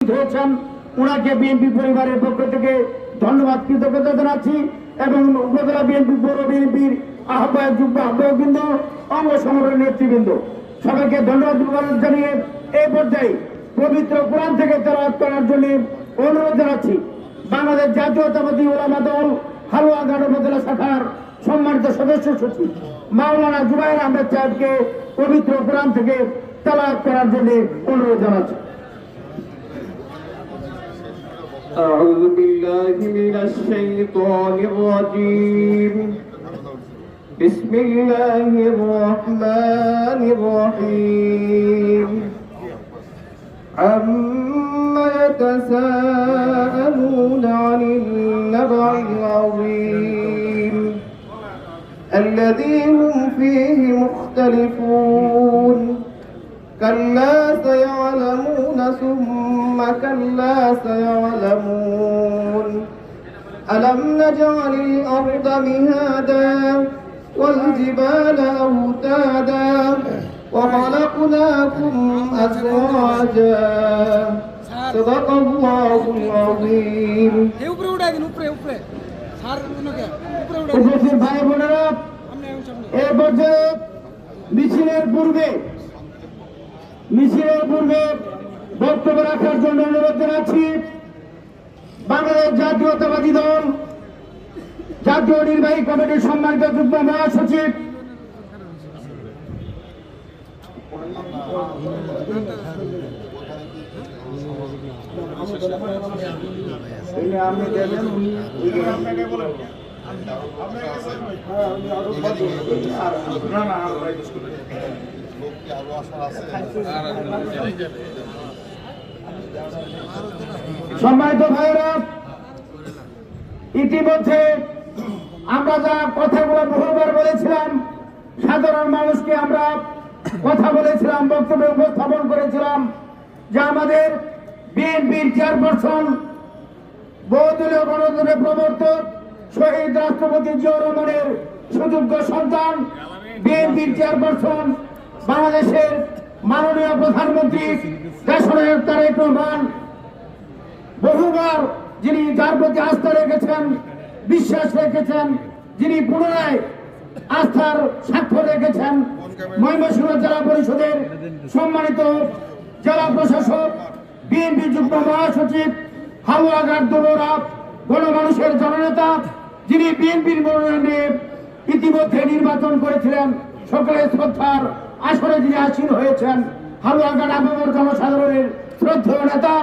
উপস্থিত হয়েছেন ওনাকে বিএনপি পরিবারের পক্ষ থেকে ধন্যবাদ কৃতজ্ঞতা জানাচ্ছি এবং উপজেলা বিএনপি পৌর বিএনপির আহ্বায়ক যুগ্ম আহ্বায়কবৃন্দ অঙ্গ সংগঠনের নেতৃবৃন্দ সবাইকে ধন্যবাদ জানিয়ে এই পর্যায়ে পবিত্র কোরআন থেকে তেলাওয়াত করার জন্য অনুরোধ জানাচ্ছি বাংলাদেশ জাতীয়তাবাদী উলামা দল হালুয়াঘাট উপজেলা শাখার সম্মানিত সদস্য সচিব মাওলানা জুবায়ের আহমেদ সাহেবকে পবিত্র কোরআন থেকে তেলাওয়াত করার জন্য অনুরোধ জানাচ্ছি। أعوذ بالله من الشيطان الرجيم بسم الله الرحمن الرحيم عما يتساءلون عن النبأ العظيم الذي هم فيه مختلفون كلا سيعلمون ثم كلا سيعلمون ألم نجعل الأرض مهادا والجبال أوتادا وخلقناكم أزواجا صدق الله العظيم ভাই বোনেরা এই পর্যায়ে মিছিলের পূর্বে বক্তব্য রাখার জন্য অনুরোধ জানাচ্ছি বাংলাদেশ জাতীয়তাবাদী দল জাতীয় নির্বাহী কমিটির সম্মানিত যুগ্ম মহাসচিব সম্মানিত ভাইয়েরা, ইতিমধ্যে আমরা যা কথাগুলো বহুবার বলেছিলাম, সাধারণ মানুষকে আমরা কথা বলেছিলাম, বক্তব্য উপস্থাপন করেছিলাম যে আমাদের বিএনপির চেয়ারপারসন, বহুদলীয় গণতন্ত্রের প্রবর্তক শহীদ রাষ্ট্রপতি জিয়াউর রহমানের সুযোগ্য সন্তান, বিএনপির চেয়ারপারসন, বাংলাদেশের মাননীয় প্রধানমন্ত্রী দেশনায়ক তারেক রহমান বহুবার যিনি যার প্রতি আস্থা রেখেছেন, বিশ্বাস রেখেছেন, যিনি পুনরায় আস্থার স্বাক্ষর রেখেছেন, ময়মনসিংহ জেলা পরিষদের সম্মানিত জেলা প্রশাসক, বিএনপি যুগ্ম মহাসচিব, হালুয়াঘাট দৌড়া গণমানুষের জননেতা, যিনি বিএনপির মনোনয়নে ইতিমধ্যে নির্বাচন করেছিলেন, সকলের শ্রদ্ধার আসরে যিনি আসীন হয়েছেন, হালুয়াঘাট আবহাওয়ার জনসাধারণের শ্রদ্ধেয় নেতা